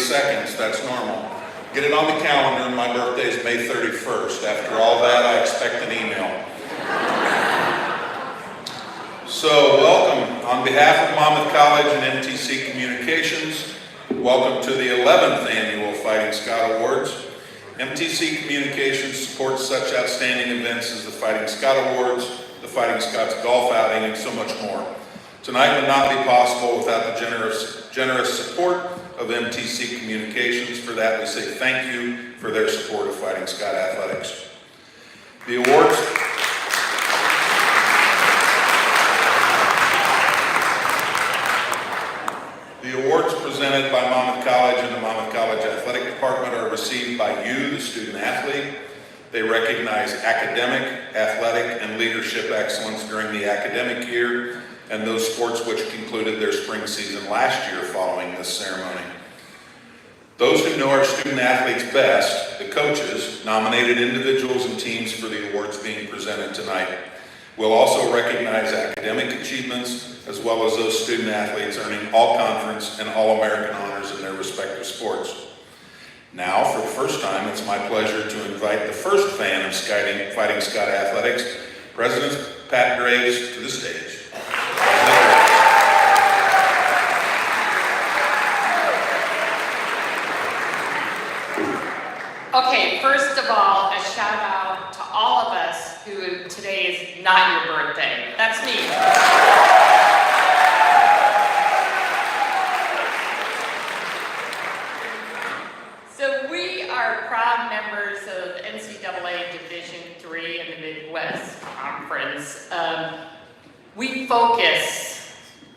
seconds, that's normal. Get it on the calendar, my birthday is May 31st. After all that, I expect an email. So, welcome. On behalf of Monmouth College and MTC Communications, welcome to the 11th Annual Fighting Scott Awards. MTC Communications supports such outstanding events as the Fighting Scott Awards, the Fighting Scots Golf Outing, and so much more. Tonight would not be possible without the generous support of MTC Communications. For that, we say thank you for their support of Fighting Scott Athletics. The awards presented by Monmouth College and the Monmouth College Athletic Department are received by you, the student athlete. They recognize academic, athletic, and leadership excellence during the academic year and those sports which concluded their spring season last year following this ceremony. Those who know our student athletes best, the coaches, nominated individuals and teams for the awards being presented tonight. We'll also recognize academic achievements as well as those student athletes earning all-conference and all-American honors in their respective sports. Now, for the first time, it's my pleasure to invite the first fan of Fighting Scott Athletics, President Pat Graves, to the stage. Okay, first of all, a shout out to all of us who today is not your birthday. That's me. So we are proud members of NCAA Division III in the Midwest Conference. We focus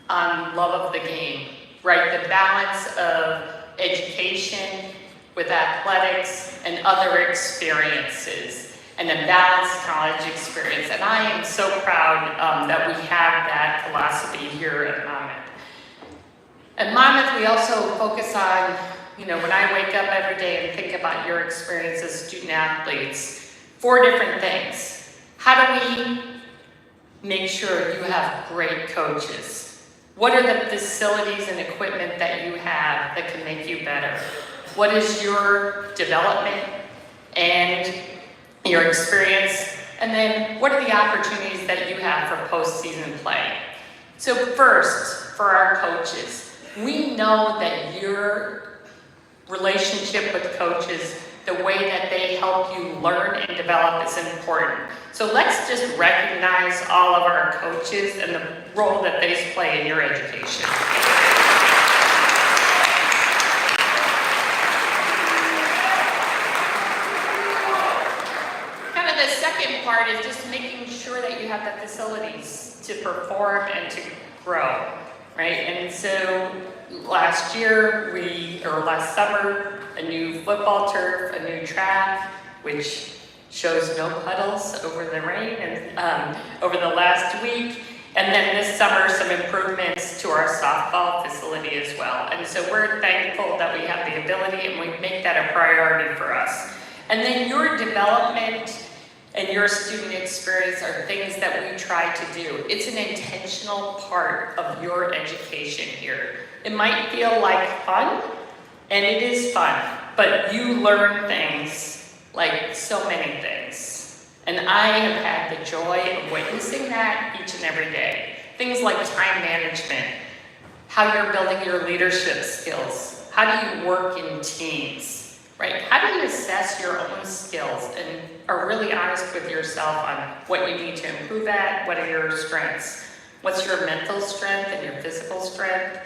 on love of the game, right? The balance of education with athletics and other experiences, and a balanced college experience. And I am so proud that we have that philosophy here at Monmouth. At Monmouth, we also focus on, when I wake up every day and think about your experience as student athletes, 4 different things. How do we make sure you have great coaches? What are the facilities and equipment that you have that can make you better? What is your development and your experience? And then what are the opportunities that you have for postseason play? So first, for our coaches, we know that your relationship with coaches, the way that they help you learn and develop is important. So let's just recognize all of our coaches and the role that they play in your education. The second part is just making sure that you have the facilities to perform and to grow, right? And so last summer, a new football turf, a new track, which shows no puddles over the rain and over the last week. And then this summer, some improvements to our softball facility as well. And so we're thankful that we have the ability and we make that a priority for us. And then your development and your student experience are things that we try to do. It's an intentional part of your education here. It might feel like fun, and it is fun, but you learn things, like so many things. And I have had the joy of witnessing that each and every day. Things like time management, how you're building your leadership skills, how do you work in teams, right? How do you assess your own skills and are really honest with yourself on what you need to improve at, what are your strengths, what's your mental strength and your physical strength,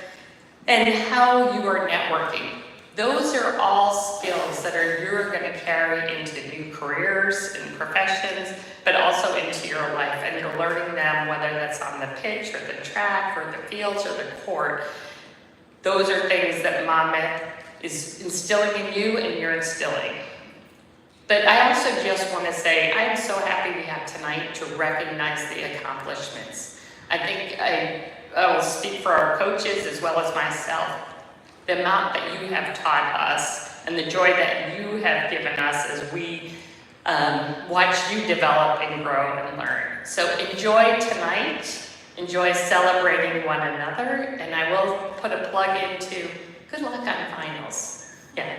and how you are networking. Those are all skills that you're going to carry into new careers and professions, but also into your life, and you're learning them whether that's on the pitch or the track or the fields or the court. Those are things that Monmouth is instilling in you and you're instilling. But I also just want to say, I am so happy we have tonight to recognize the accomplishments. I think I will speak for our coaches as well as myself. The amount that you have taught us and the joy that you have given us as we watch you develop and grow and learn. So enjoy tonight, enjoy celebrating one another, and I will put a plug into good luck on finals. Yeah.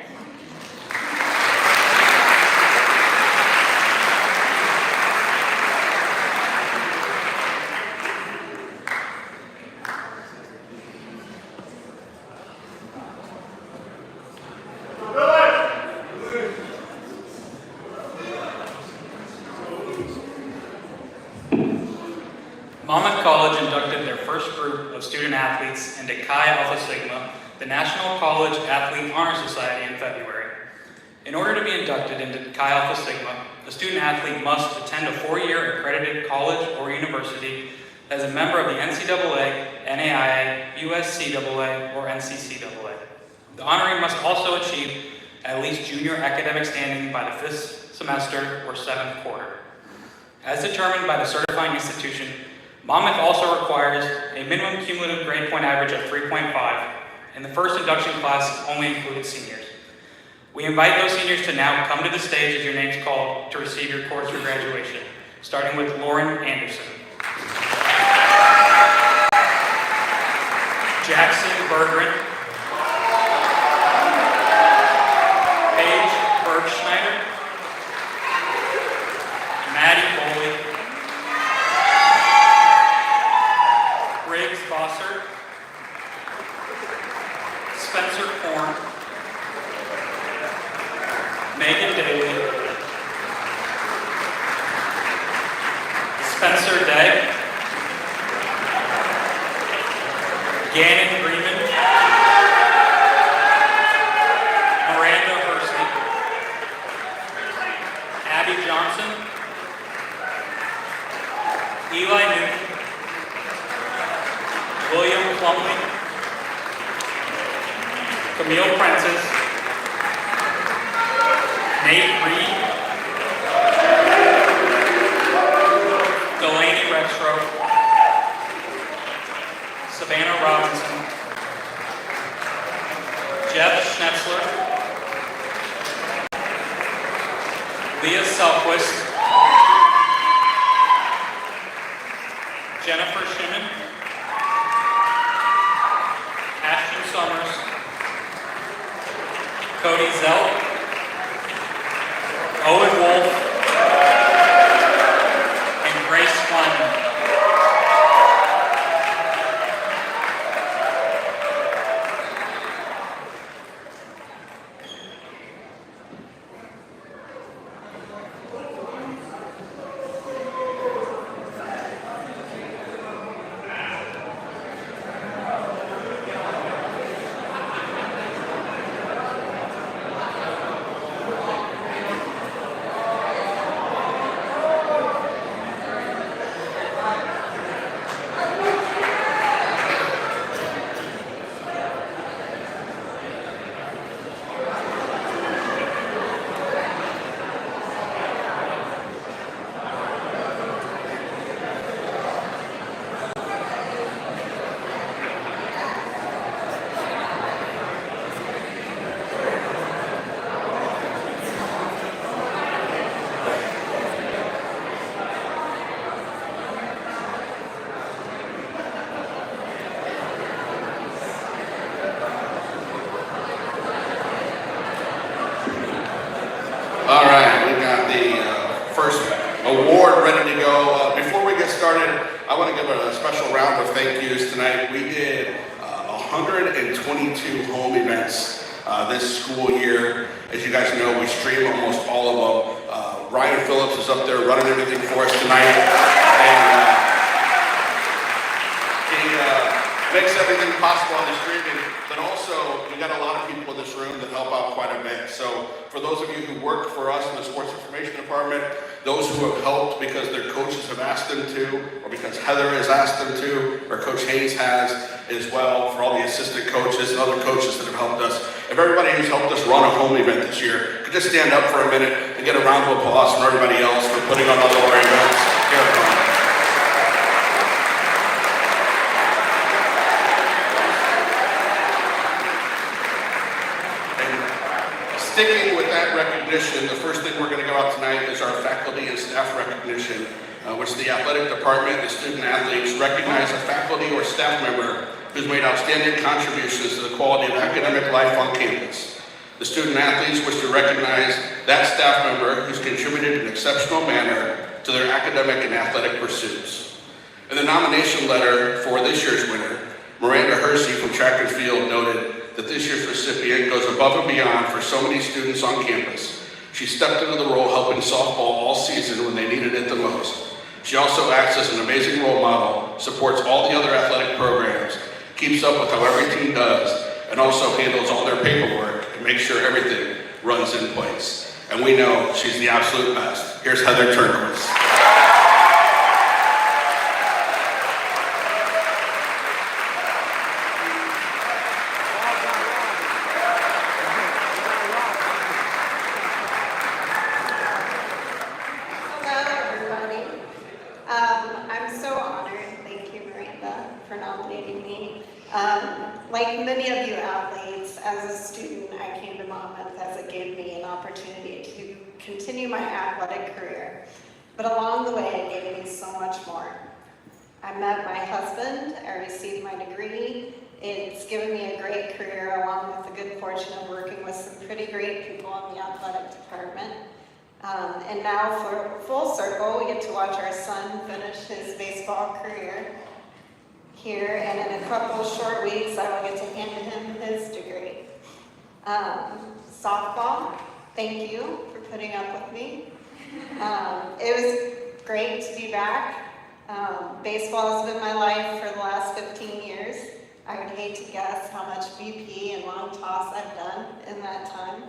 Monmouth College inducted their first group of student athletes into Chi Alpha Sigma, the National College Athlete Honor Society, in February. In order to be inducted into Chi Alpha Sigma, a student athlete must attend a 4-year accredited college or university as a member of the NCAA, NAIA, USCAA, or NCCAA. The honoree must also achieve at least junior academic standing by the 5th semester or 7th quarter. As determined by the certifying institution, Monmouth also requires a minimum cumulative grade point average of 3.5, and the first induction class only included seniors. We invite those seniors to now come to the stage as your name's called to receive your cords for graduation, starting with Lauren Anderson. Jackson Berggren. Paige Bergschneider. Maddie Boley. Briggs Bosser. Spencer Korn. Megan Daly. Spencer Day. Gannon Freeman. Miranda Hersey. Abby Johnson. Eli Newton. William Plumley. Camille Prentice. Nate Reed. Delaney Rexroth. Savannah Robinson. Jeff Schnetzler. Leah Selquist. Jennifer Shimon. Ashton Summers. Cody Zelt. Owen Wolf. And Grace Kleinman. All right, we got the first award ready to go. Before we get started, I want to give a special round of thank yous tonight. We did 122 home events this school year. As you guys know, we stream almost all of them. Ryan Phillips is up there running everything for us tonight. And he makes everything possible on the streaming, but also we got a lot of people in this room that help out quite a bit. So for those of you who work for us in the sports information department, those who have helped because their coaches have asked them to, or because Heather has asked them to, or Coach Haynes has as well, for all the assistant coaches and other coaches that have helped us. If everybody who's helped us run a home event this year could just stand up for a minute and get a round of applause from everybody else for putting on all our events. Here it comes. Sticking with that recognition, the first thing we're going to go out tonight is our faculty and staff recognition, which the athletic department and student athletes recognize a faculty or staff member who's made outstanding contributions to the quality of academic life on campus. The student athletes wish to recognize that staff member who's contributed in an exceptional manner to their academic and athletic pursuits. In the nomination letter for this year's winner, Miranda Hersey from track and field noted that this year's recipient goes above and beyond for so many students on campus. She stepped into the role helping softball all season when they needed it the most. She also acts as an amazing role model, supports all the other athletic programs, keeps up with how every team does, and also handles all their paperwork and makes sure everything runs in place. And we know she's the absolute best. Here's Heather Turnquist. Like many of you athletes, as a student, I came to Monmouth as it gave me an opportunity to continue my athletic career. But along the way, it gave me so much more. I met my husband, I received my degree. It's given me a great career along with the good fortune of working with some pretty great people in the athletic department. And now for full circle, we get to watch our son finish his baseball career here, and in a couple short weeks, I will get to hand him his degree. Softball, thank you for putting up with me. It was great to be back. Baseball has been my life for the last 15 years. I would hate to guess how much BP and long toss I've done in that time,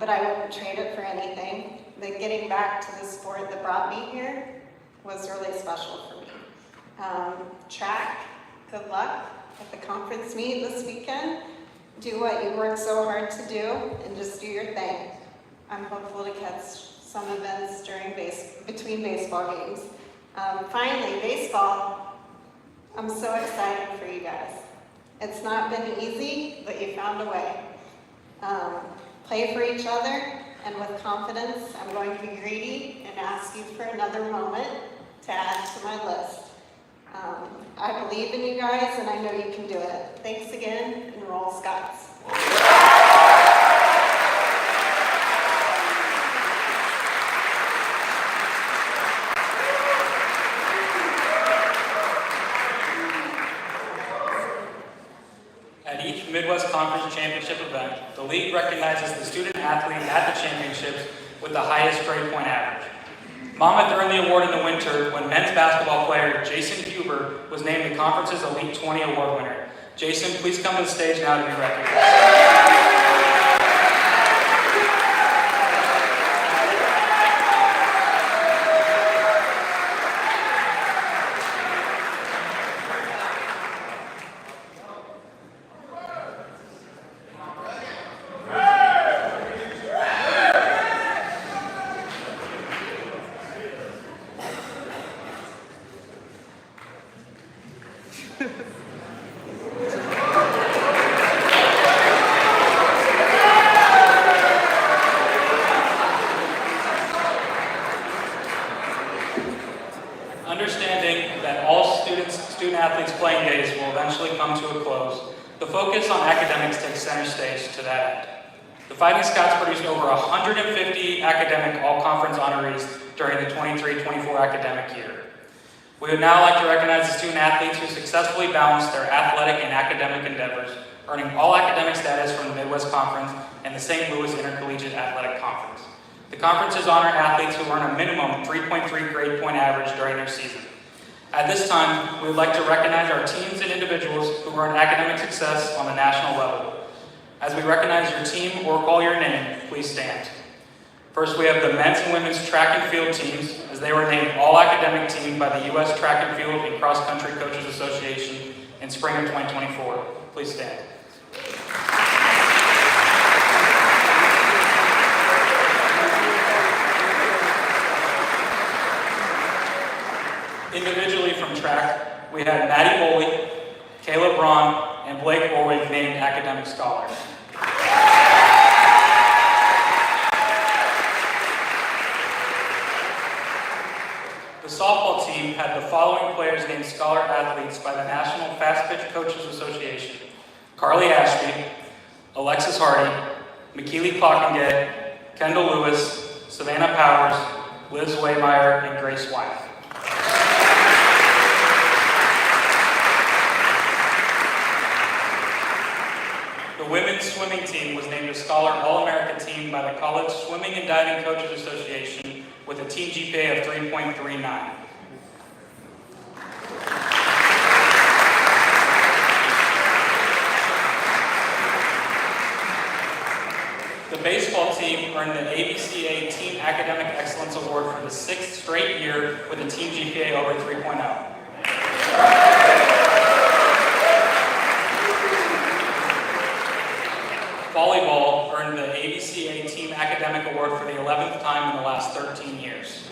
but I wouldn't trade it for anything. But getting back to the sport that brought me here was really special for me. Track, good luck at the conference meet this weekend. Do what you worked so hard to do and just do your thing. I'm hopeful to catch some events between baseball games. Finally, baseball, I'm so excited for you guys. It's not been easy, but you found a way. Play for each other, and with confidence, I'm going to be greedy and ask you for another moment to add to my list. I believe in you guys, and I know you can do it. Thanks again, and roll Scots. At each Midwest Conference Championship event, the league recognizes the student athlete at the championships with the highest grade point average. Monmouth earned the award in the winter when men's basketball player Jason Huber was named the conference's Elite 20 award winner. Jason, please come to the stage now to be recognized. Understanding that all student athletes' playing days will eventually come to a close, the focus on academics takes center stage to that end. The Fighting Scots produced over 150 academic all-conference honorees during the 23-24 academic year. We would now like to recognize the student athletes who successfully balanced their athletic and academic endeavors, earning all academic status from the Midwest Conference and the St. Louis Intercollegiate Athletic Conference. The conferences honor athletes who earn a minimum 3.3 grade point average during their season. At this time, we would like to recognize our teams and individuals who earned academic success on the national level. As we recognize your team or call your name, please stand. First, we have the men's and women's track and field teams, as they were named all-academic team by the U.S. Track and Field and Cross Country Coaches Association in spring of 2024. Please stand. Individually from track, we had Maddie Boley, Caleb Braun, and Blake Orwig named academic scholars. The softball team had the following players named scholar athletes by the National Fast Pitch Coaches Association: Carly Ashby, Alexis Hardy, McKeely Clockingay, Kendall Lewis, Savannah Powers, Liz Waymeyer, and Grace Wyeth. The women's swimming team was named a Scholar All-America team by the College Swimming and Diving Coaches Association with a team GPA of 3.39. The baseball team earned the ABCA Team Academic Excellence Award for the 6th straight year with a team GPA over 3.0. Volleyball earned the ABCA Team Academic Award for the 11th time in the last 13 years.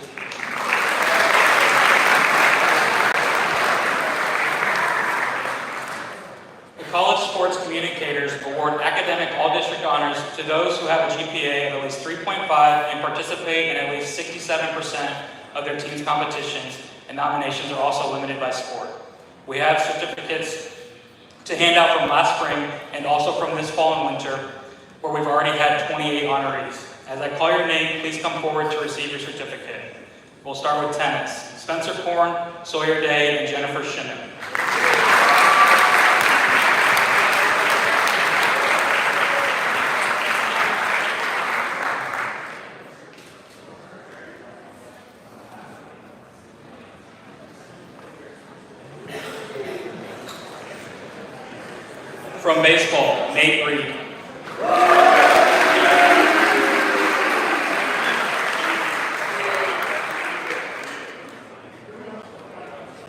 The College Sports Communicators award academic all-district honors to those who have a GPA of at least 3.5 and participate in at least 67% of their team's competitions, and nominations are also limited by sport. We have certificates to hand out from last spring and also from this fall and winter, where we've already had 28 honorees. As I call your name, please come forward to receive your certificate. We'll start with tennis. Spencer Korn, Sawyer Day, and Jennifer Shinnon. From baseball, Nate Reed.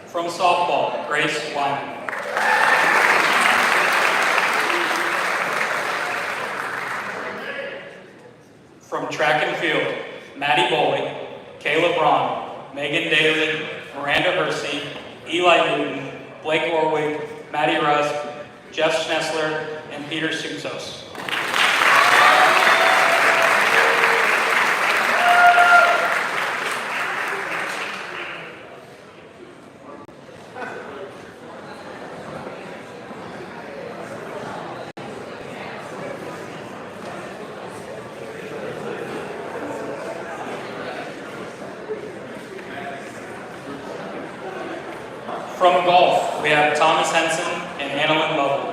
From softball, Grace Wyman. From track and field, Maddie Boley, Kayla Braun, Megan Daly, Miranda Hersey, Eli Newton, Blake Orwig, Maddie Rusk, Jeff Schnessler, and Peter Sousos. From golf, we have Thomas Henson and Annalyn Lovell.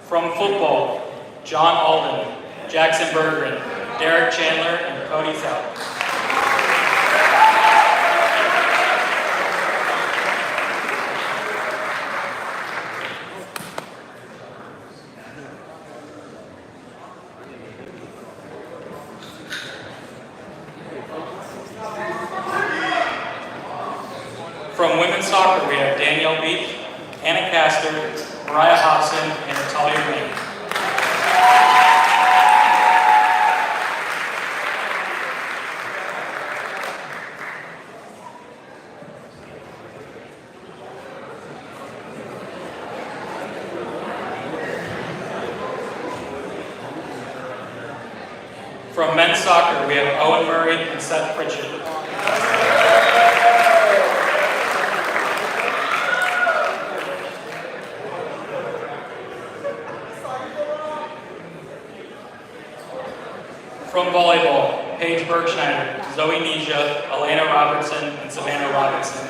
From football, John Alden, Jackson Berggren, Derek Chandler, and Cody Zell. From women's soccer, we have Danielle Beach, Anna Castor, Mariah Hobson, and Natalia Green. From men's soccer, we have Owen Murray and Seth Pritchett. From volleyball, Paige Bergschneider, Zoe Nisha, Elena Robertson, and Savannah Robinson.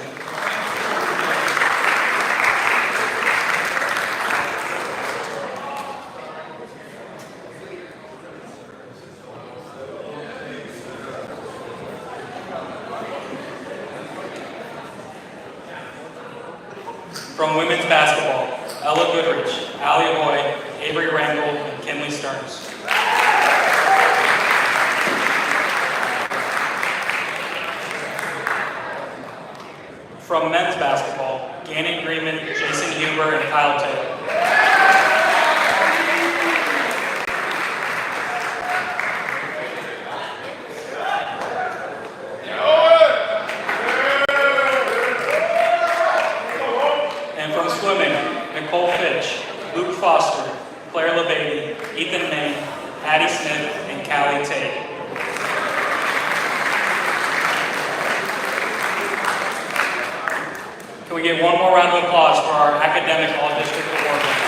From women's basketball, Ella Goodrich, Allie Hoy, Avery Rangel, and Kinley Stearns. From men's basketball, Gannon Greenman, Jason Huber, and Kyle Taylor. And from swimming, Nicole Fitch, Luke Foster, Claire LeBady, Ethan Main, Addie Smith, and Callie Tate. Can we get one more round of applause for our academic all-district award winners?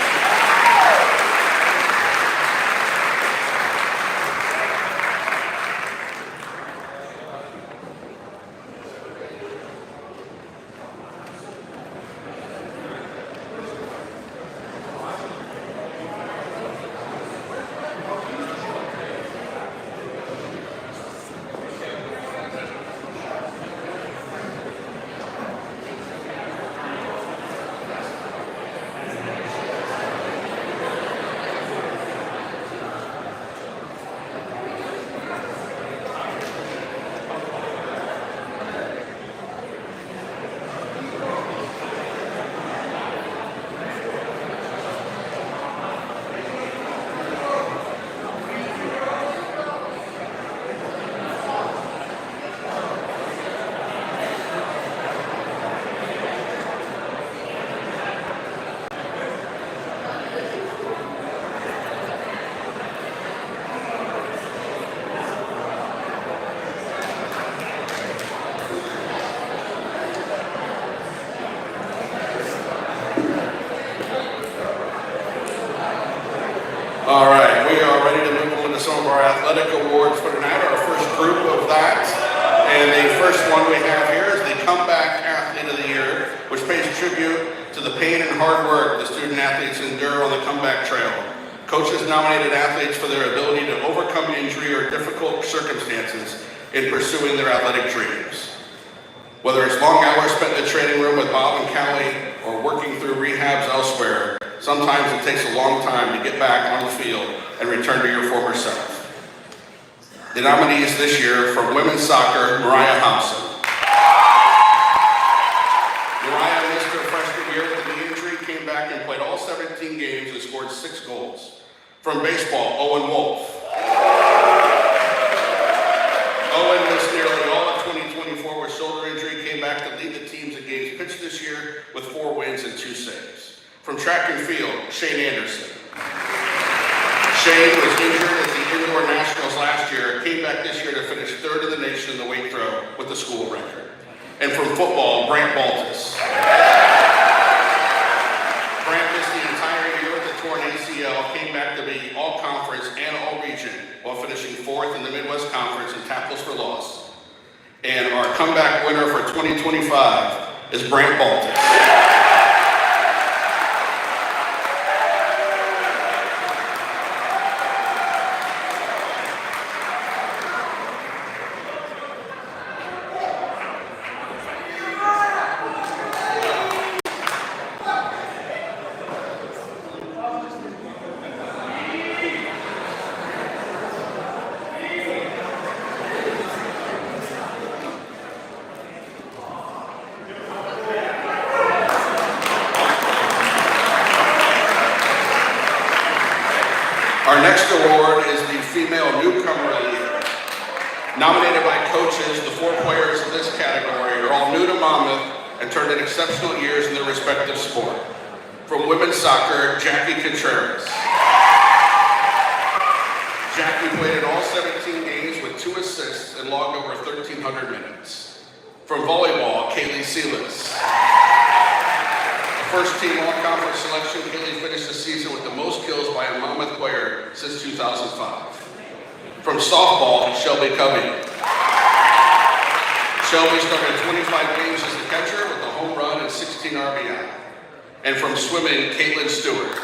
All right, we are ready to move on to some of our athletic awards for tonight, our first group of that. And the first one we have here is the Comeback Athlete of the Year, which pays tribute to the pain and hard work the student athletes endure on the comeback trail. Coaches nominated athletes for their ability to overcome injury or difficult circumstances in pursuing their athletic dreams. Whether it's long hours spent in the training room with Bob and Callie or working through rehabs elsewhere, sometimes it takes a long time to get back on the field and return to your former self. The nominees this year from women's soccer, Mariah Hobson. Mariah missed her freshman year with a knee injury, came back and played all 17 games and scored 6 goals. From baseball, Owen Wolf. Owen missed nearly all of 2024 with shoulder injury, came back to lead the teams in games pitched this year with 4 wins and 2 saves. From track and field, Shane Anderson. Shane was injured at the indoor nationals last year, came back this year to finish 3rd in the nation in the weight throw with the school record. And from football, Brant Baltus. Brant missed the entire year with a torn ACL, came back to be all conference and all region while finishing 4th in the Midwest Conference in tackles for loss. And our comeback winner for 2025 is Brant Baltus. Our next award is the Female Newcomer of the Year. Nominated by coaches, the 4 players in this category are all new to Monmouth and turned in exceptional years in their respective sport. From women's soccer, Jackie Contreras. Jackie played in all 17 games with 2 assists and logged over 1,300 minutes. From volleyball, Kaylee Silas. First team all-conference selection, Kaylee finished the season with the most kills by a Monmouth player since 2005. From softball, Shelby Covey. Shelby started 25 games as a catcher with a home run and 16 RBI. And from swimming, Caitlin Stewart.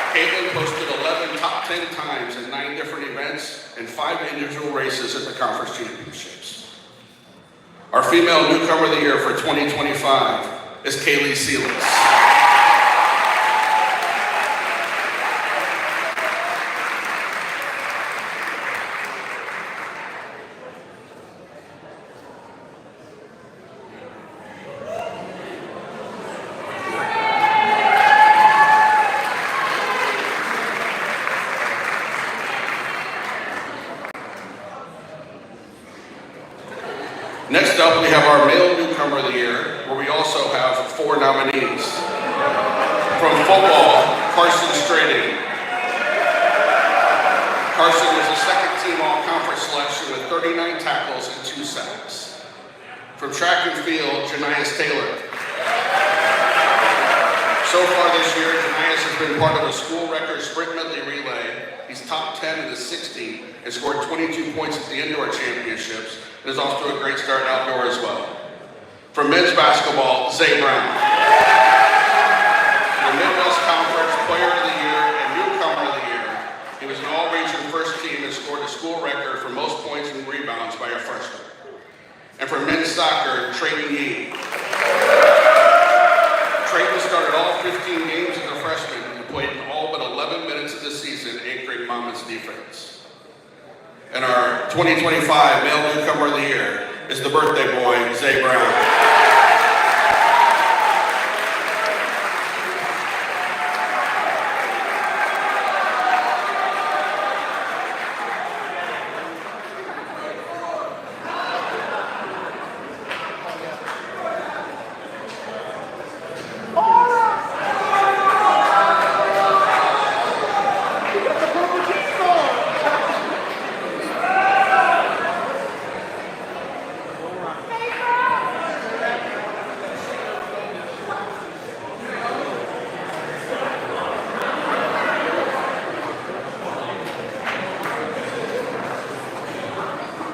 Caitlin posted 11 top 10 times in 9 different events and 5 individual races at the conference championships. Our female newcomer of the year for 2025 is Kaylee Silas. Next up, we have our male newcomer of the year, where we also have 4 nominees. From football, Carson Strading. Carson was a second-team all-conference selection with 39 tackles and 2 sacks. From track and field, Janias Taylor. So far this year, Janias has been part of a school record sprint medley relay. He's top 10 in the 60 and scored 22 points at the indoor championships and is off to a great start outdoor as well. From men's basketball, Zay Brown. The Midwest Conference Player of the Year and Newcomer of the Year. He was an all-region first team and scored a school record for most points and rebounds by a freshman. And for men's soccer, Trayton Yee. Trayton started all 15 games as a freshman and played in all but 11 minutes of the season, anchoring Monmouth's defense. And our 2025 Male Newcomer of the Year is the birthday boy, Zay Brown.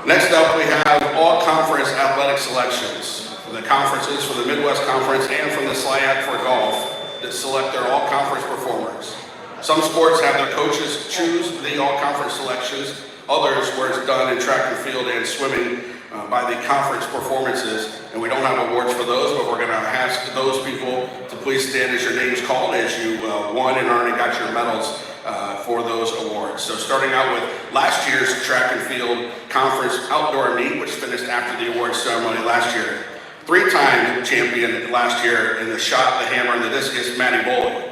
Next up, we have all conference athletic selections from the conferences, from the Midwest Conference and from the SLIAC for golf that select their all conference performers. Some sports have their coaches choose the all conference selections, others where it's done in track and field and swimming by the conference performances. And we don't have awards for those, but we're gonna ask those people to please stand as your name's called as you won and already got your medals for those awards. So starting out with last year's track and field conference outdoor meet, which finished after the awards ceremony last year. Three-time champion last year in the shot, the hammer, and the discus, Maddie Boley.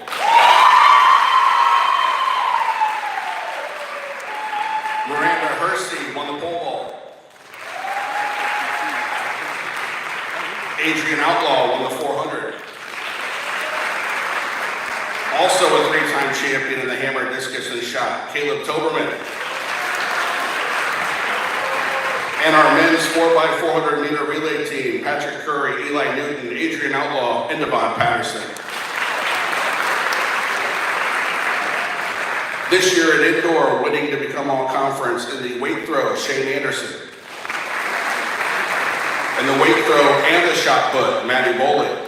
Miranda Hersey won the pole vault. Adrian Outlaw won the 400. Also a three-time champion in the hammer, discus, and shot, Caleb Toberman. And our men's 4x400 meter relay team, Patrick Curry, Eli Newton, Adrian Outlaw, and Devon Patterson. This year at indoor, winning to become all conference in the weight throw, Shane Anderson. And the weight throw and the shot put, Maddie Boley.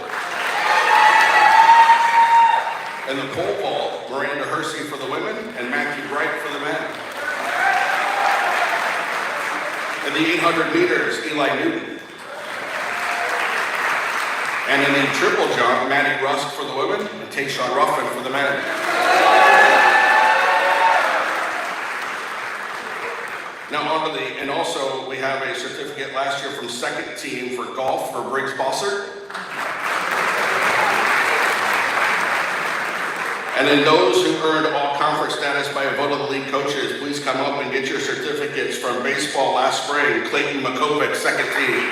And the pole vault, Miranda Hersey for the women and Matthew Bright for the men. In the 800 meters, Eli Newton. And in the triple jump, Maddie Rusk for the women and Tayshawn Ruffin for the men. Now on to and also we have a certificate last year from second team for golf for Briggs Bossert. And then those who earned all conference status by a vote of the league coaches, please come up and get your certificates. From baseball last spring, Clayton Makovic, second team.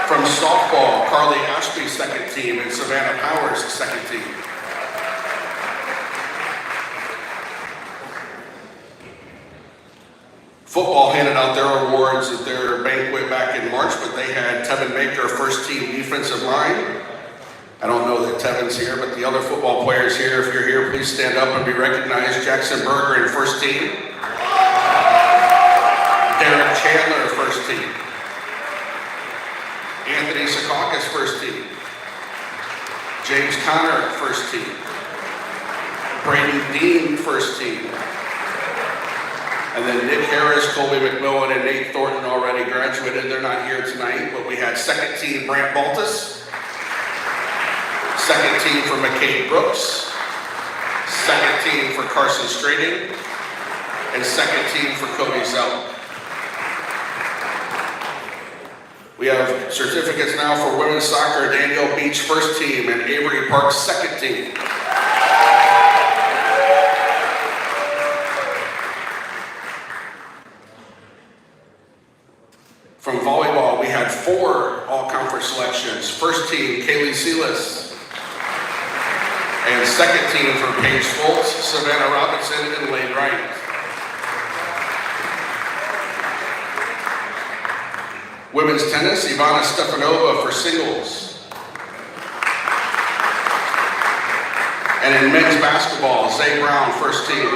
From softball, Carly Ashby, second team, and Savannah Powers, second team. Football handed out their awards at their banquet back in March, but they had Tevin Baker, first team defensive line. I don't know that Tevin's here, but the other football players here, if you're here, please stand up and be recognized. Jackson Berger in first team. Derek Chandler, first team. Anthony Secaucus, first team. James Connor, first team. Braden Dean, first team. And then Nick Harris, Colby McMillan, and Nate Thornton already graduated. They're not here tonight, but we had second team Brant Baltus. Second team for McCade Brooks, second team for Carson Strading, and second team for Cody Zell. We have certificates now for women's soccer, Danielle Beach, first team, and Avery Parks, second team. From volleyball, we had 4 all-conference selections. First team, Kaylee Sealis. And second team for Paige Foltz, Savannah Robinson, and Lane Wright. Women's tennis, Ivana Stefanova for singles. And in men's basketball, Zay Brown, first team.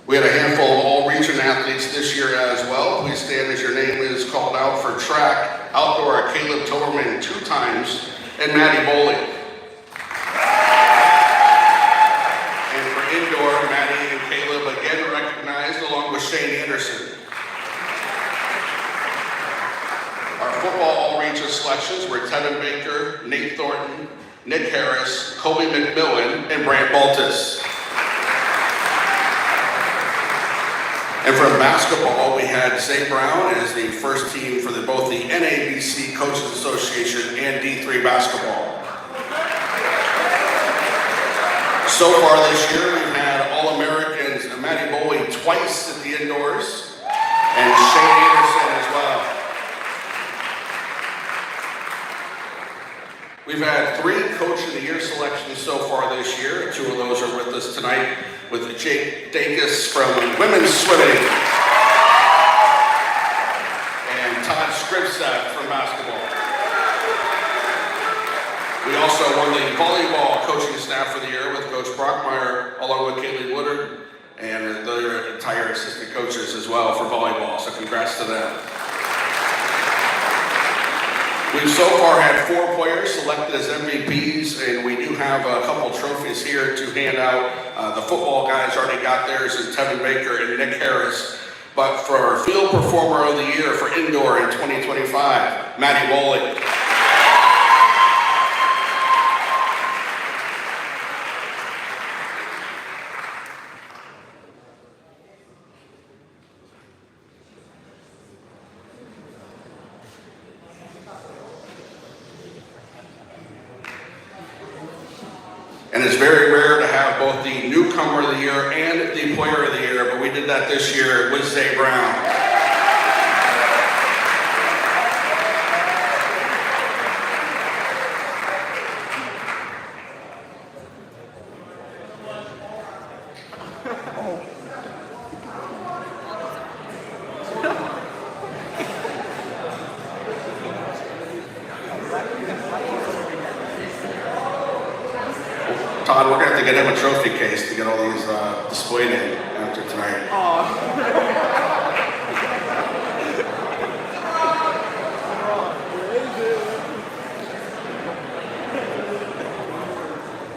We had a handful of all-region athletes this year as well. Please stand as your name is called out for track. Outdoor, Caleb Toberman 2 times, and Maddie Bowling. And for indoor, Maddie and Caleb again recognized along with Shane Anderson. Our football all-region selections were Tevin Baker, Nate Thornton, Nick Harris, Kobe McMillan, and Brant Baltus. And from basketball, we had Zay Brown as the first team for both the NABC Coaches Association and D3 basketball. So far this year, we've had All-Americans Maddie Bowie twice at the indoors, and Shane Anderson as well. We've had 3 Coach of the Year selections so far this year. 2 of those are with us tonight, with Jake Dacus from women's swimming and Todd Scripsack from basketball. We also won the volleyball coaching staff of the year with Coach Brockmeyer, along with Kaylee Woodard and the entire assistant coaches as well for volleyball, so congrats to them. We've so far had 4 players selected as MVPs, and we do have a couple trophies here to hand out. The football guys already got theirs, and Tevin Baker and Nick Harris. But for our Field Performer of the Year for Indoor in 2025, Maddie Bowling. And it's very rare to have both the Newcomer of the Year and the Player of the Year, but we did that this year with Zay Brown. Todd, we're going to have to get him a trophy case to get all these displayed in after tonight.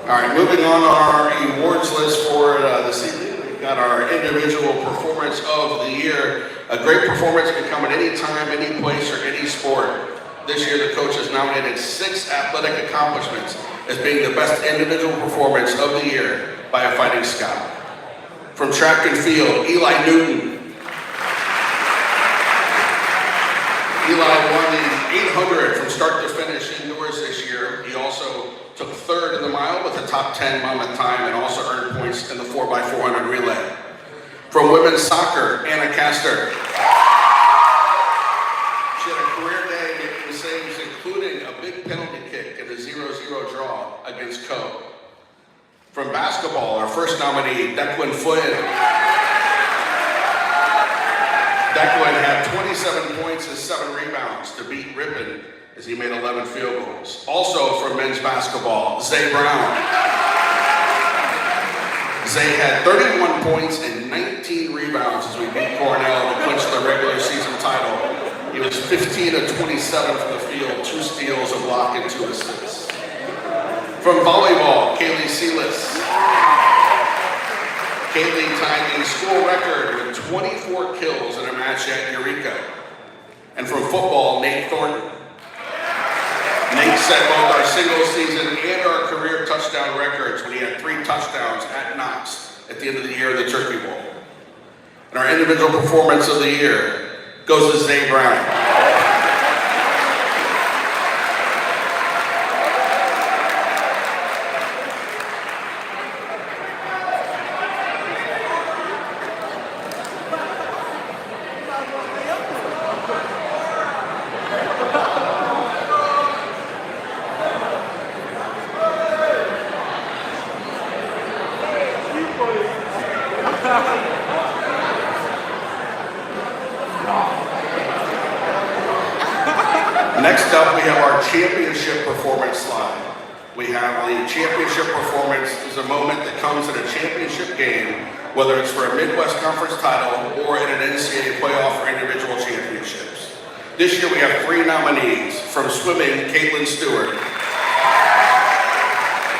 All right, moving on our awards list for this evening. We've got our Individual Performance of the Year. A great performance can come at any time, any place, or any sport. This year, the coach has nominated 6 athletic accomplishments as being the best individual performance of the year by a Fighting Scout. From track and field, Eli Newton. Eli won the 800 from start to finish indoors this year. He also took 3rd in the mile with a top 10 Monmouth time and also earned points in the 4x400 relay. From women's soccer, Anna Castor. She had a career day making saves, including a big penalty kick and a 0-0 draw against Co. From basketball, our first nominee, Declan Flynn. Declan had 27 points and 7 rebounds to beat Ripon as he made 11 field goals. Also from men's basketball, Zay Brown. Zay had 31 points and 19 rebounds as we beat Cornell to clinch the regular season title. He was 15 of 27 from the field, 2 steals, a block, and 2 assists. From volleyball, Kaylee Sealis. Kaylee tied the school record with 24 kills in a match at Eureka. And from football, Nate Thornton. Nate set both our single season and our career touchdown records when he had 3 touchdowns at Knox at the end of the year of the Turkey Bowl. And our individual performance of the year goes to Zay Brown. have our championship performance slide. We have the championship performance is a moment that comes in a championship game, whether it's for a Midwest Conference title or in an NCAA playoff or individual championships. This year we have 3 nominees. From swimming, Caitlin Stewart.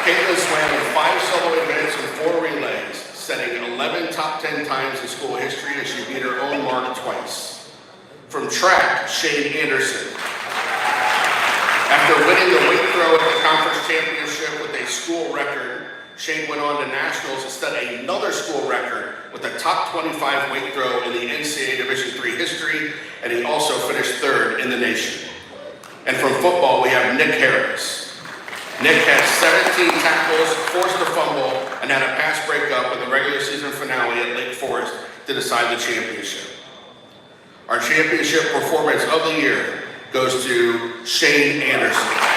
Caitlin swam in 5 solo events and 4 relays, setting 11 top 10 times in school history, and she beat her own mark twice. From track, Shane Anderson. After winning the weight throw at the conference championship with a school record, Shane went on to nationals and set another school record with a top 25 weight throw in the NCAA Division III history, and he also finished 3rd in the nation. And from football, we have Nick Harris. Nick had 17 tackles, forced a fumble, and had a pass breakup in the regular season finale at Lake Forest to decide the championship. Our championship performance of the year goes to Shane Anderson.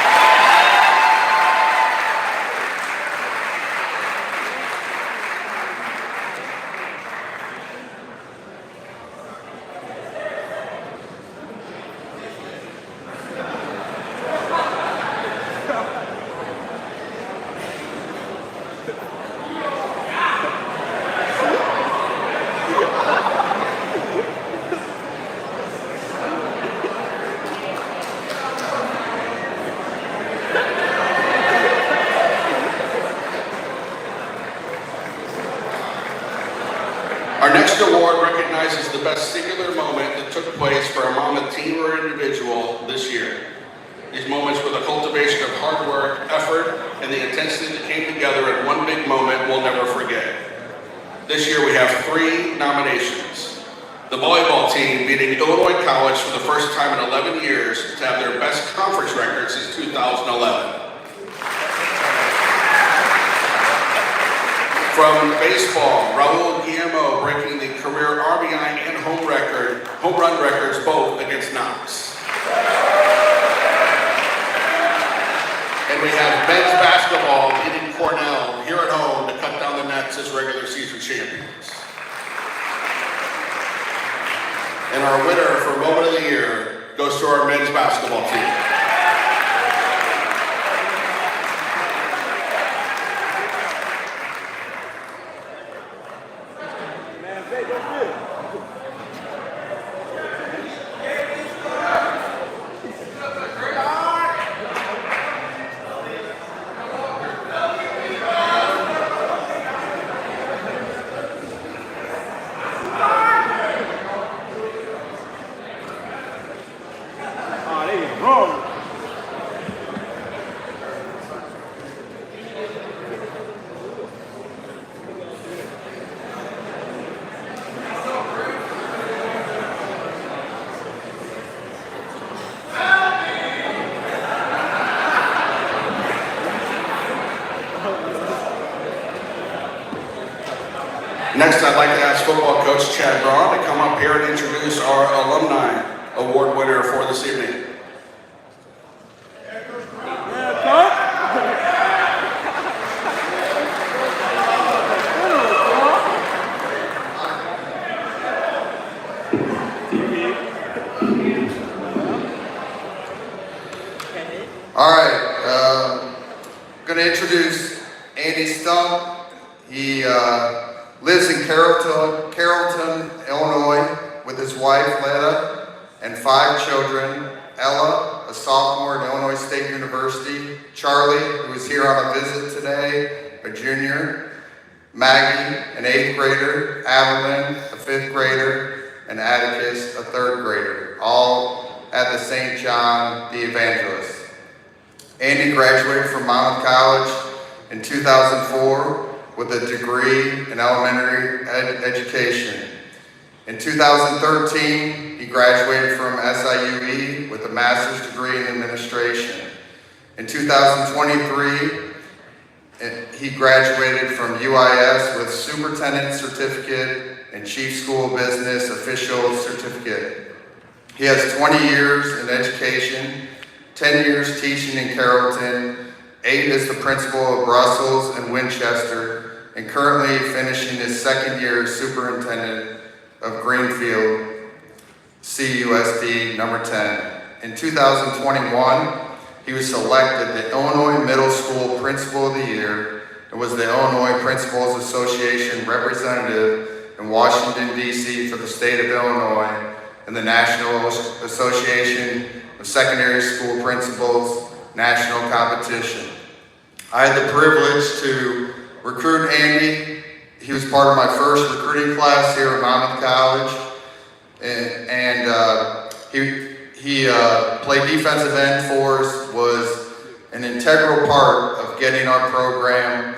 Our next award recognizes the best singular moment that took place for a Monmouth team or individual this year. These moments were the cultivation of hard work, effort, and the intensity that came together in one big moment we'll never forget. This year we have 3 nominations. The volleyball team beating Illinois College for the first time in 11 years to have their best conference record since 2011. From baseball, Raul Guillermo breaking the career RBI and home run records both against Knox. And we have men's basketball beating Cornell here at home to cut down the nets as regular season champions. And our winner for Moment of the Year goes to our men's basketball team. Next, I'd like to ask football coach Chad Braun to come up here and introduce our alumni award winner for this evening. All right, I'm going to introduce Andy Stump. He lives in Carrollton, Illinois, with his wife, Letta, and 5 children. Ella, a sophomore at Illinois State University. Charlie, who is here on a visit today, a junior. Maggie, an 8th grader. Adeline, a 5th grader. And Atticus, a 3rd grader, all at the St. John the Evangelist. Andy graduated from Monmouth College in 2004 with a degree in elementary education. In 2013, he graduated from SIUE with a master's degree in administration. In 2023, he graduated from UIS with superintendent certificate and chief school business official certificate. He has 20 years in education, 10 years teaching in Carrollton, 8 as the principal of Brussels and Winchester, and currently finishing his 2nd year as superintendent of Greenfield, CUSD number 10. in 2021, he was selected the Illinois Middle School Principal of the Year and was the Illinois Principals Association representative in Washington, D.C. for the state of Illinois and the National Association of Secondary School Principals National Competition. I had the privilege to recruit Andy. He was part of my first recruiting class here at Monmouth College, and he played defensive end for us, was an integral part of getting our program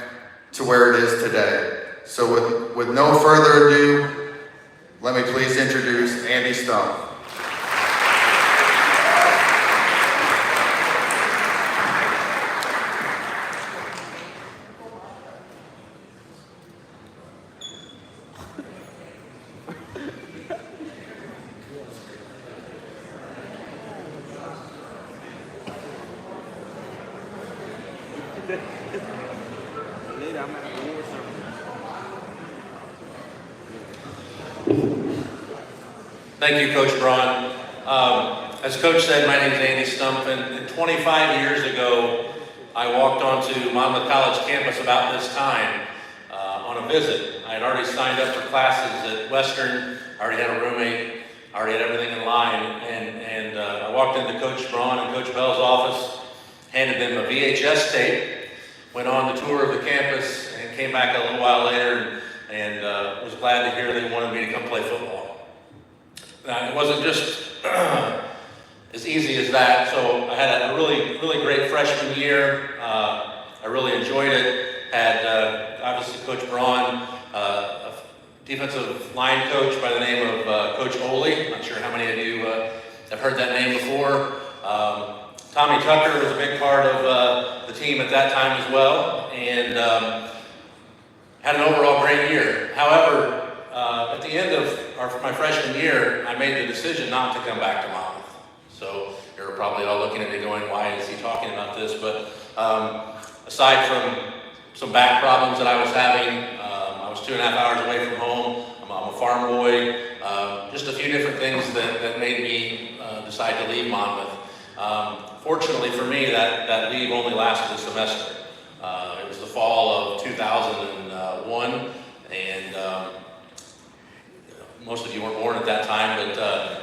to where it is today. So with no further ado, let me please introduce Andy Stone. Thank you, Coach Braun. As Coach said, my name is Andy Stump, and 25 years ago, I walked onto Monmouth College campus about this time on a visit. I had already signed up for classes at Western, I already had a roommate, I already had everything in line, and I walked into Coach Braun and Coach Bell's office, handed them a VHS tape, went on the tour of the campus, and came back a little while later and was glad to hear they wanted me to come play football. Now, it wasn't just as easy as that, so I had a really great freshman year. I really enjoyed it. Had obviously Coach Braun, a defensive line coach by the name of Coach Oley. I'm not sure how many of you have heard that name before. Tommy Tucker was a big part of the team at that time as well, and had an overall great year. However, at the end of my freshman year, I made the decision not to come back to Monmouth. So you're probably all looking at me going, why is he talking about this? But aside from some back problems that I was having, I was 2.5 hours away from home. I'm a farm boy. Just a few different things that made me decide to leave Monmouth. Fortunately for me, that leave only lasted a semester. It was the fall of 2001, and most of you weren't born at that time, but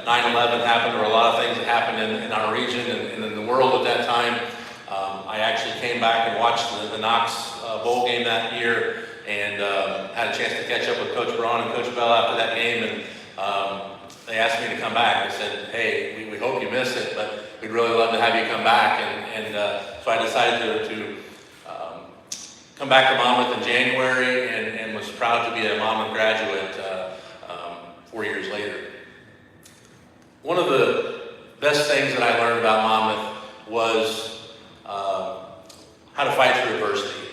9/11 happened. There were a lot of things that happened in our region and in the world at that time. I actually came back and watched the Knox Bowl game that year, and had a chance to catch up with Coach Braun and Coach Bell after that game, and they asked me to come back. They said, hey, we hope you missed it, but we'd really love to have you come back, and so I decided to come back to Monmouth in January, and was proud to be a Monmouth graduate 4 years later. One of the best things that I learned about Monmouth was how to fight through adversity.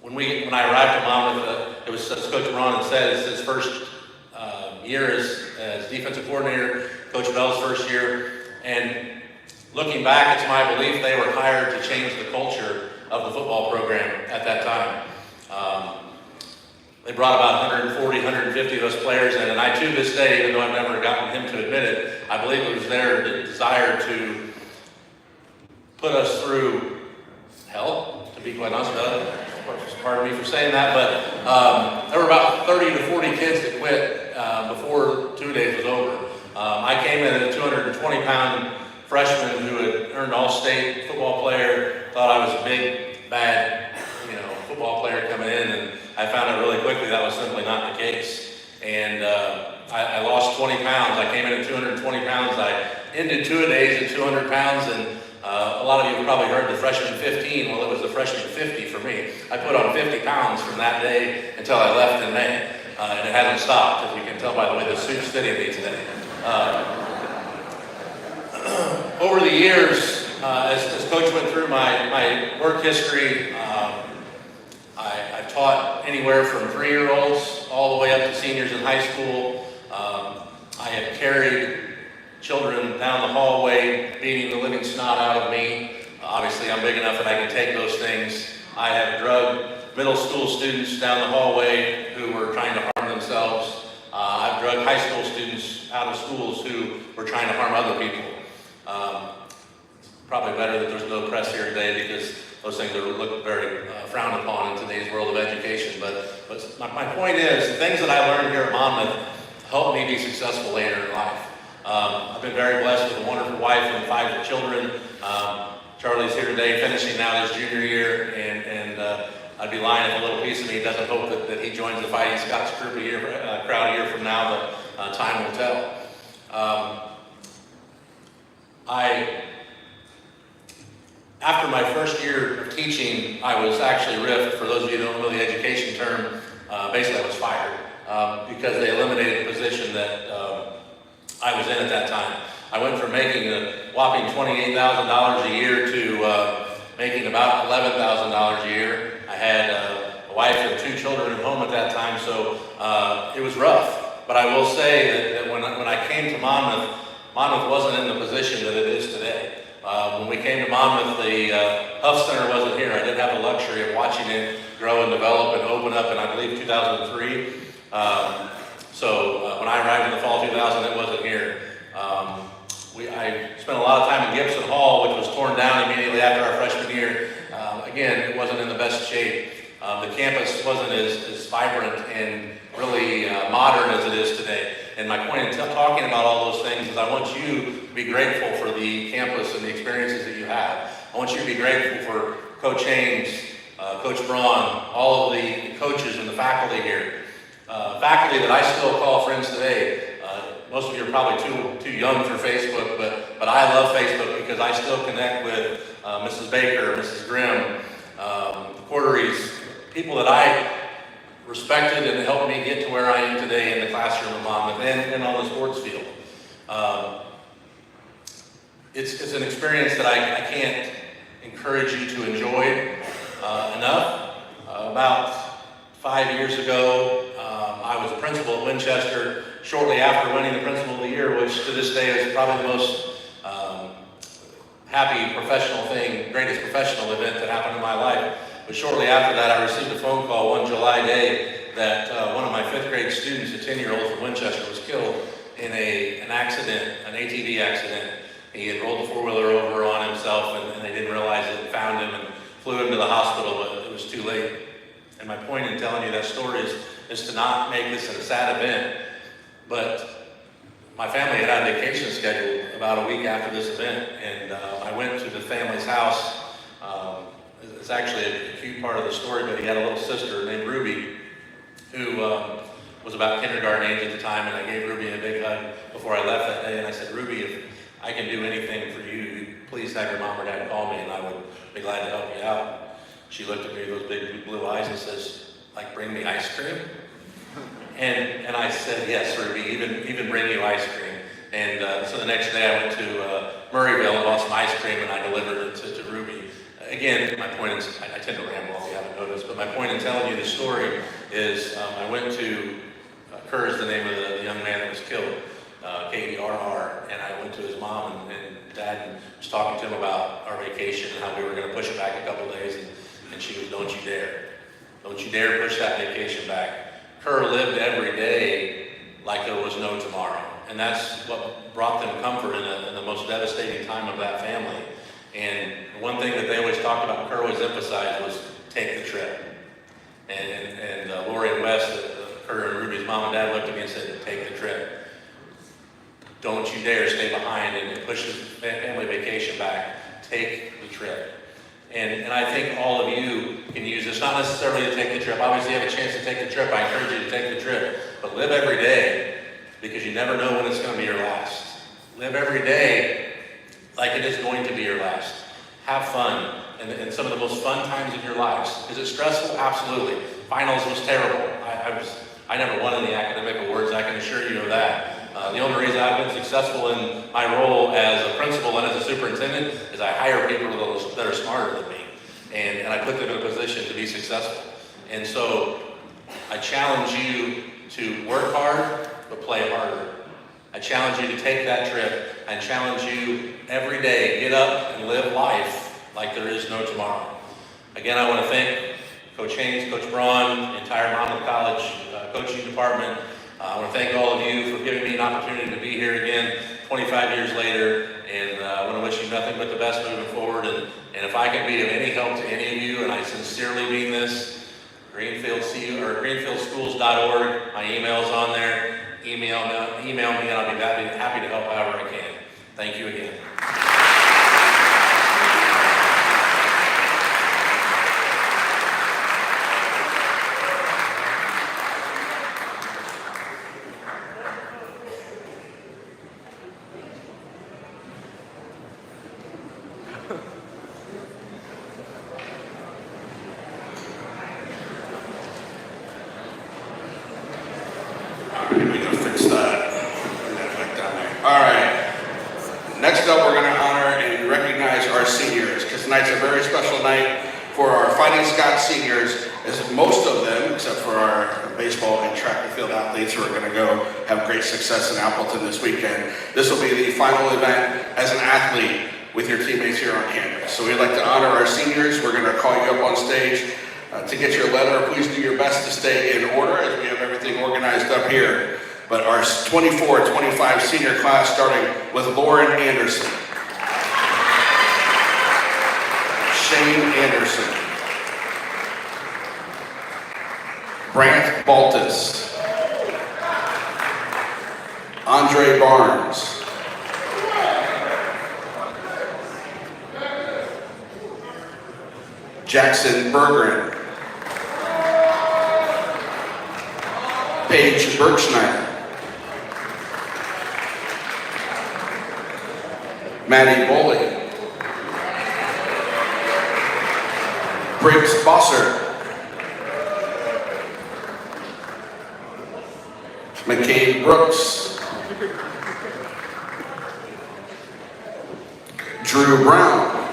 When I arrived at Monmouth, it was, as Coach Braun had said, it's his first year as defensive coordinator, Coach Bell's first year, and looking back, it's my belief they were hired to change the culture of the football program at that time. They brought about 140, 150 of those players in, and I, to this day, even though I've never gotten him to admit it, I believe it was their desire to put us through hell, to be quite honest about it. Pardon me for saying that, but there were about 30 to 40 kids that quit before 2 days was over. I came in as a 220-pound freshman who had earned all-state football player, thought I was a big, bad, football player coming in, and I found out really quickly that was simply not the case. And I lost 20 pounds. I came in at 220 pounds. I ended 2 days at 200 pounds, and a lot of you have probably heard the freshman 15. Well, it was the freshman 50 for me. I put on 50 pounds from that day until I left in May, and it hasn't stopped, as you can tell by the way the suit's fitting me today. Over the years, as Coach went through my work history, I've taught anywhere from 3-year-olds all the way up to seniors in high school. I have carried children down the hallway, beating the living snot out of me. Obviously, I'm big enough that I can take those things. I have drugged middle school students down the hallway who were trying to harm themselves. I've drugged high school students out of schools who were trying to harm other people. Probably better that there's no press here today because those things are looked very frowned upon in today's world of education. But my point is, the things that I learned here at Monmouth helped me be successful later in life. I've been very blessed with a wonderful wife and 5 children. Charlie's here today, finishing now his junior year, and I'd be lying if a little piece of me doesn't hope that he joins the Fighting Scots crowd a year from now, but time will tell. After my first year of teaching, I was actually riffed. For those of you who don't know the education term, basically I was fired because they eliminated the position that I was in at that time. I went from making a whopping $28,000 a year to making about $11,000 a year. I had a wife and 2 children at home at that time, so it was rough. But I will say that when I came to Monmouth, Monmouth wasn't in the position that it is today. When we came to Monmouth, the Huff Center wasn't here. I didn't have the luxury of watching it grow and develop and open up in, I believe, 2003. So when I arrived in the fall 2000, it wasn't here. I spent a lot of time in Gibson Hall, which was torn down immediately after our freshman year. Again, it wasn't in the best shape. The campus wasn't as vibrant and really modern as it is today. And my point in talking about all those things is I want you to be grateful for the campus and the experiences that you have. I want you to be grateful for Coach Haynes, Coach Braun, all of the coaches and the faculty here. Faculty that I still call friends today. Most of you are probably too young for Facebook, but I love Facebook because I still connect with Mrs. Baker, Mrs. Grimm, Corderies, people that I respected and helped me get to where I am today in the classroom of Monmouth and on the sports field. It's an experience that I can't encourage you to enjoy enough. About 5 years ago, I was a principal at Winchester shortly after winning the Principal of the Year, which to this day is probably the most happy professional thing, greatest professional event that happened in my life. But shortly after that, I received a phone call one July day that one of my 5th grade students, a 10-year-old from Winchester, was killed in an accident, an ATV accident. He had rolled the 4-wheeler over on himself, and they didn't realize it and found him and flew him to the hospital, but it was too late. And my point in telling you that story is to not make this a sad event, but my family had a vacation scheduled about a week after this event, and I went to the family's house. It's actually a cute part of the story, but he had a little sister named Ruby who was about kindergarten age at the time, and I gave Ruby a big hug before I left that day, and I said, Ruby, if I can do anything for you, please have your mom or dad call me, and I would be glad to help you out. She looked at me with those big blue eyes and says, like, bring me ice cream? And I said, yes, Ruby, even bring you ice cream. And so the next day I went to Murrayville and bought some ice cream, and I delivered it to Ruby. Again, my point is, I tend to ramble if you haven't noticed, but my point in telling you this story is I went to, Kerr is the name of the young man that was killed, K-E-R-R, and I went to his mom and dad and was talking to him about our vacation and how we were going to push it back a couple days, and she was, don't you dare. Don't you dare push that vacation back. Kerr lived every day like there was no tomorrow, and that's what brought them comfort in the most devastating time of that family. And one thing that they always talked about, Kerr always emphasized, was take the trip. And Lori and Wes, Kerr and Ruby's mom and dad looked at me and said, take the trip. Don't you dare stay behind and push the family vacation back. Take the trip. And I think all of you can use this, not necessarily to take the trip. Obviously, you have a chance to take the trip. I encourage you to take the trip. But live every day, because you never know when it's going to be your last. Live every day like it is going to be your last. Have fun, and some of the most fun times of your lives. Is it stressful? Absolutely. Finals was terrible. I never won any academic awards, I can assure you of that. The only reason I've been successful in my role as a principal and as a superintendent is I hire people that are smarter than me, and I put them in a position to be successful. And so I challenge you to work hard, but play harder. I challenge you to take that trip. I challenge you every day, get up and live life like there is no tomorrow. Again, I want to thank Coach Haynes, Coach Braun, the entire Monmouth College coaching department. I want to thank all of you for giving me an opportunity to be here again 25 years later, and I want to wish you nothing but the best moving forward. And if I can be of any help to any of you, and I sincerely mean this, greenfieldschools.org, my email's on there. Email me, and I'll be happy to help however I can. Thank you again. All right. Next up, we're going to honor and recognize our seniors, because tonight's a very special night for our Fighting Scots seniors, as most of them, except for our baseball and track and field athletes who are going to go have great success in Appleton this weekend. This will be the final event as an athlete with your teammates here on campus. So we'd like to honor our seniors. We're going to call you up on stage to get your letter. Please do your best to stay in order as we have everything organized up here. But our 24-25 senior class, starting with Lauren Anderson, Shane Anderson, Brant Baltus, Andre Barnes, Jackson Bergeron, Paige Bergschneider, Maddie Boley, Briggs Bosser, McCabe Brooks, Drew Brown,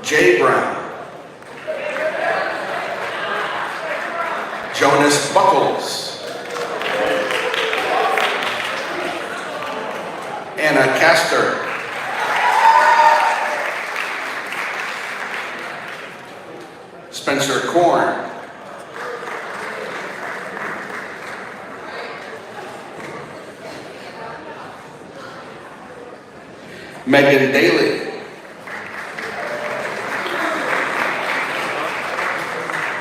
Jay Brown, Jonas Buckles, Anna Castor, Spencer Korn, Megan Daly,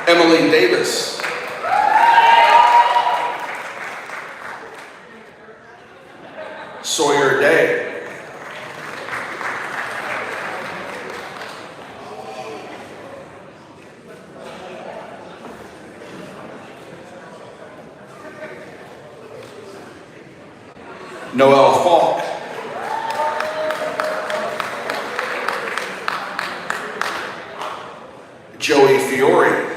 Emily Davis, Sawyer Day, Noel Falk, Joey Fiore,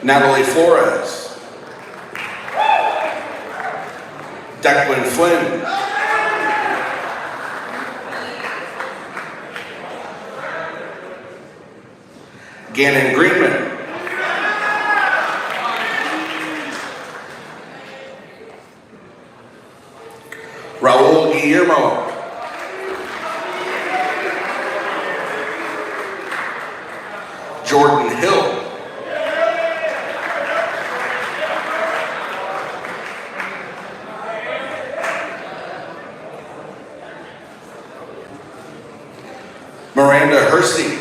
Natalie Flores, Declan Flynn, Gannon Greenman, Raul Guillermo, Jordan Hill, Miranda Hersey,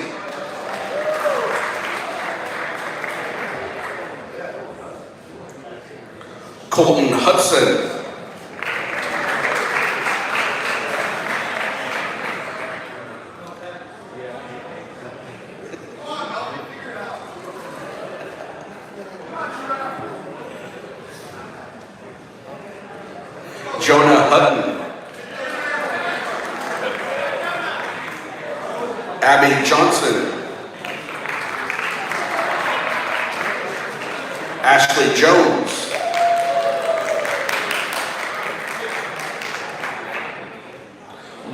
Colton Hudson, Jonah Hutton, Abby Johnson, Ashley Jones,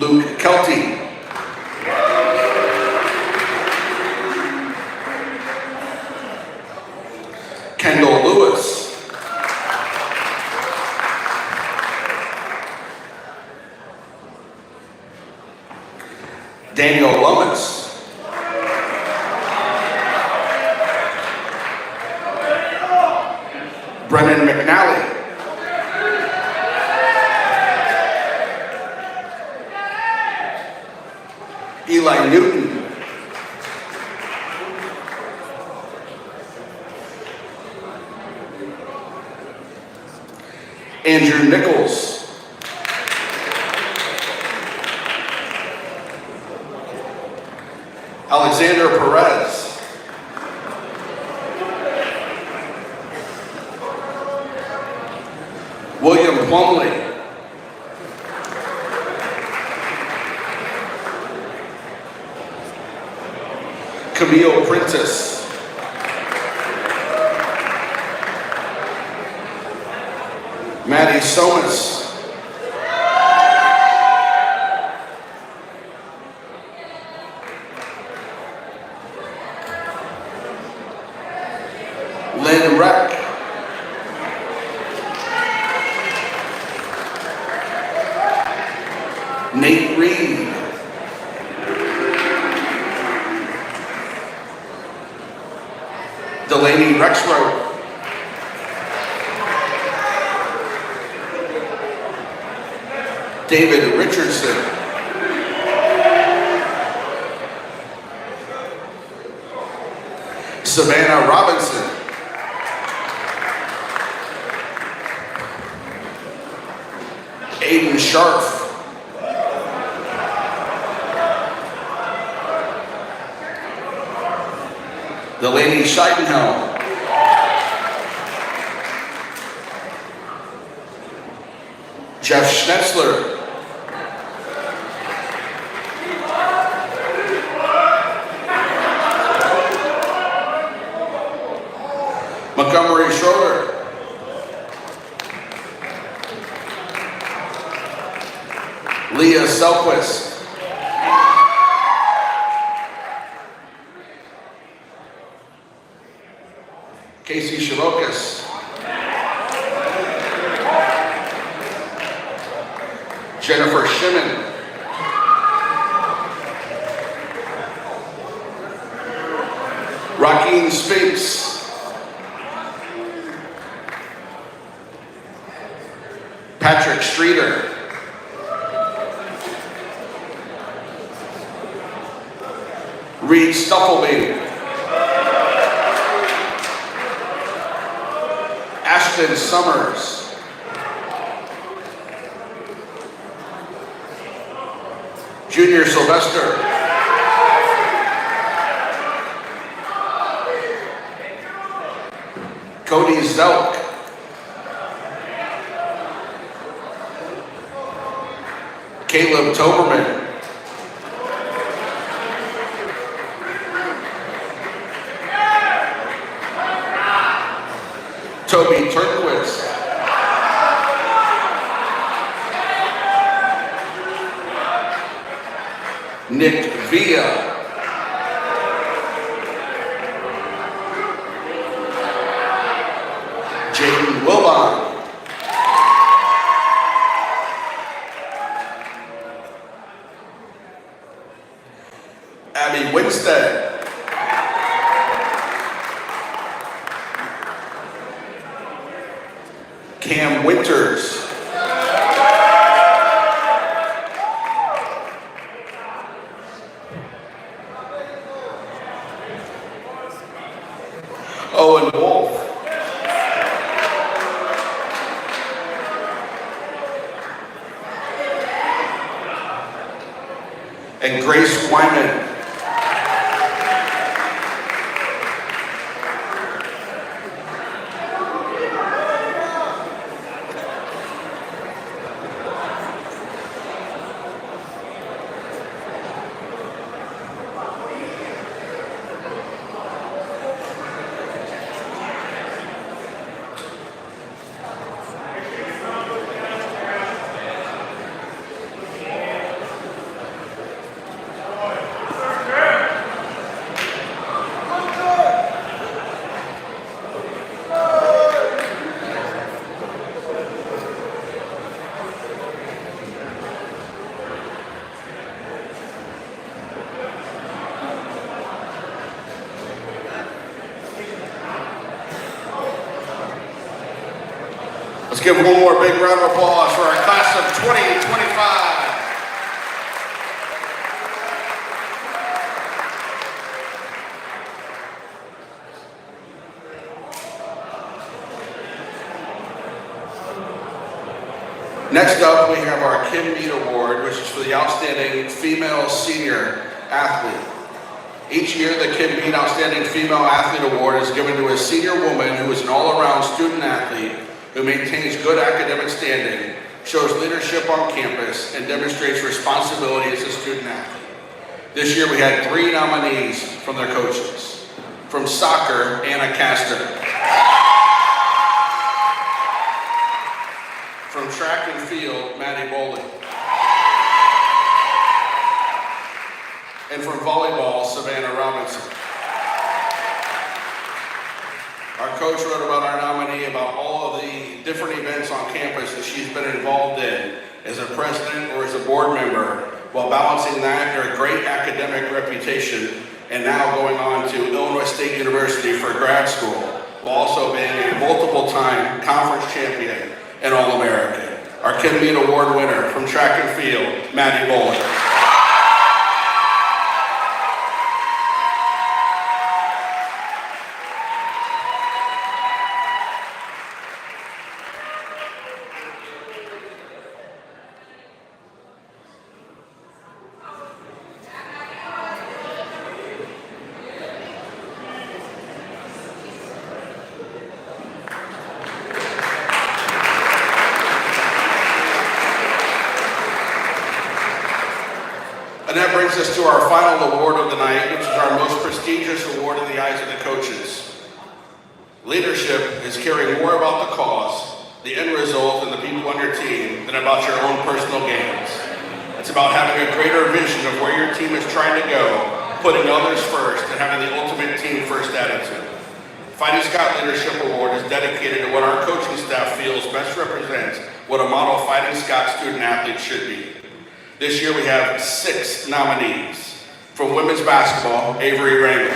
Luke Kelty, Kendall Lewis, Daniel Lummis. Brennan McNally. Eli Newton. Andrew Nichols. Alexander Perez. William Plumley. Camille Prentice. Maddie Somas. Lynn Reck. Nate Reed. Delaney Rexroth. David Richardson. Savannah Robinson. Aiden Scharf. Delaney Scheidenhelm. Jeff Schnetzler. Montgomery Schroeder. Leah Selquist. Casey Shirokas. Jennifer Shimon. Rakeem Spinks. Patrick Streeter. Reed Stuffelby. Ashton Summers. Junior Sylvester. Cody Zelk. Caleb Toberman. Toby Turnquist. Nick Villa. Jaden Wilbon. Abby Winstead. Cam Winters. Owen Wolf. And Grace Wyman. Let's give one more big round of applause for our class of 2025. Next up, we have our Kim Mead Award, which is for the Outstanding Female Senior Athlete. Each year, the Kim Mead Outstanding Female Athlete Award is given to a senior woman who is an all-around student athlete who maintains good academic standing, shows leadership on campus, and demonstrates responsibility as a student athlete. This year, we had 3 nominees from their coaches. From soccer, Anna Castor. From track and field, Maddie Bowling. And from volleyball, Savannah Robinson. Our coach wrote about our nominee about all of the different events on campus that she's been involved in as a president or as a board member, while balancing that her great academic reputation and now going on to Illinois State University for grad school, while also being a multiple-time conference champion and All-American. Our Kim Mead Award winner from track and field, Maddie Bowling. And that brings us to our final award of the night, which is our most prestigious award in the eyes of the coaches. Leadership is caring more about the cause, the end result, and the people on your team than about your own personal gains. It's about having a greater vision of where your team is trying to go, putting others first, and having the ultimate team first attitude. Fighting Scott Leadership Award is dedicated to what our coaching staff feels best represents what a model Fighting Scott student athlete should be. This year we have 6 nominees. From women's basketball, Avery Rangel.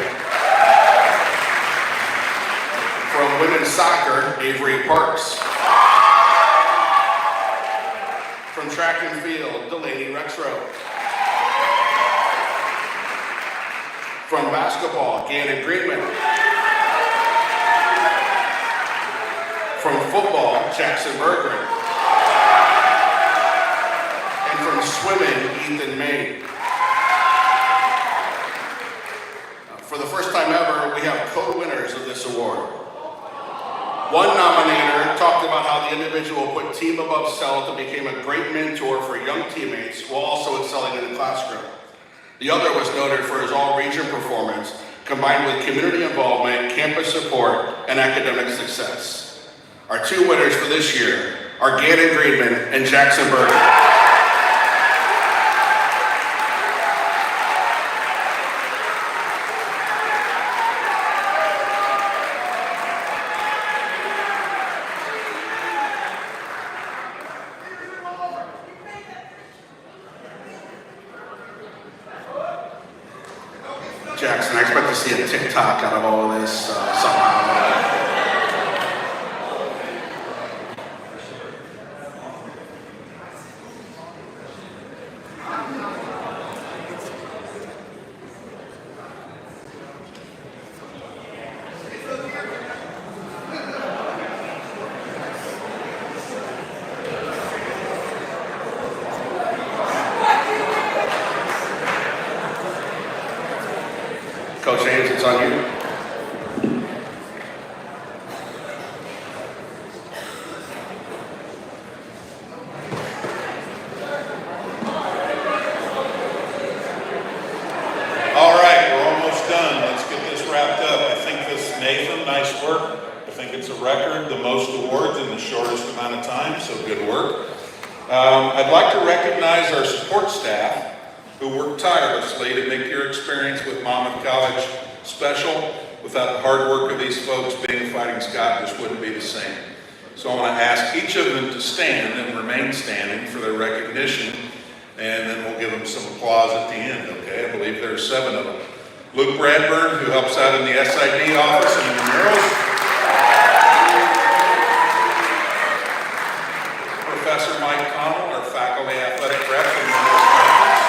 From women's soccer, Avery Parks. From track and field, Delaney Rexrow. From basketball, Gannon Greenman. From football, Jackson Berggren. From swimming, Ethan May. For the first time ever, we have co-winners of this award. One nominator talked about how the individual put team above self and became a great mentor for young teammates while also excelling in the classroom. The other was noted for his all-region performance, combined with community involvement, campus support, and academic success. Our 2 winners for this year are Gannon Greenman and Jackson Berggren. Jackson, I expect to see a TikTok out of all of this somehow. Coach Ames, it's on you. All right, we're almost done. Let's get this wrapped up. I think this, Nathan, nice work. I think it's a record, the most awards in the shortest amount of time, so good work. I'd like to recognize our support staff who work tirelessly to make your experience with Monmouth College special. Without the hard work of these folks, being a Fighting Scott just wouldn't be the same. So I want to ask each of them to stand and remain standing for their recognition, and then we'll give them some applause at the end, okay? I believe there are 7 of them. Luke Bradburn, who helps out in the SID office and in the murals. Professor Mike Connell, our faculty athletic rep in Monmouth Conference.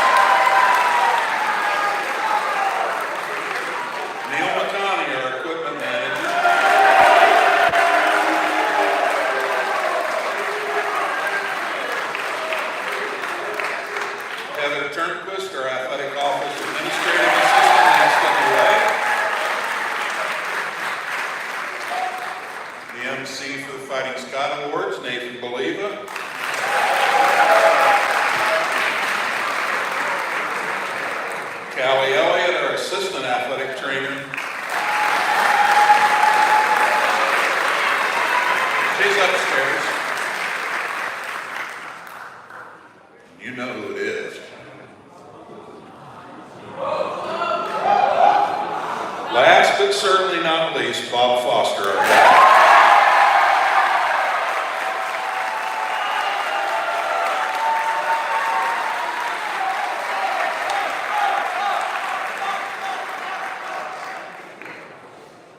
Neil McConney, our equipment manager. Heather Turnquist, our athletic office administrative assistant, NCAA. The MC for the Fighting Scott Awards, Nathan Believa. Callie Elliott, our assistant athletic trainer. She's upstairs. You know who it is. Last but certainly not least, Bob Foster, our guy.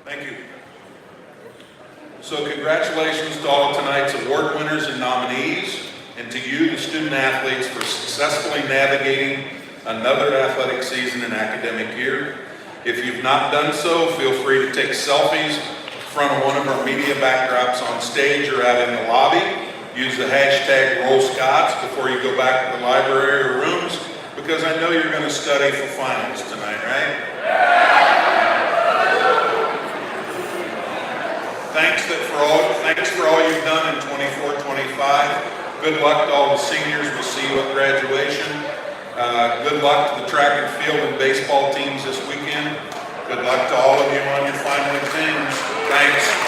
Thank you. So congratulations to all of tonight's award winners and nominees, and to you, the student athletes, for successfully navigating another athletic season and academic year. If you've not done so, feel free to take selfies in front of one of our media backdrops on stage or out in the lobby. Use the hashtag #RollScots before you go back to the library or rooms, because I know you're going to study for finals tonight, right? Thanks for all you've done in 24-25. Good luck to all the seniors. We'll see you at graduation. Good luck to the track and field and baseball teams this weekend. Good luck to all of you on your final exams. Thanks.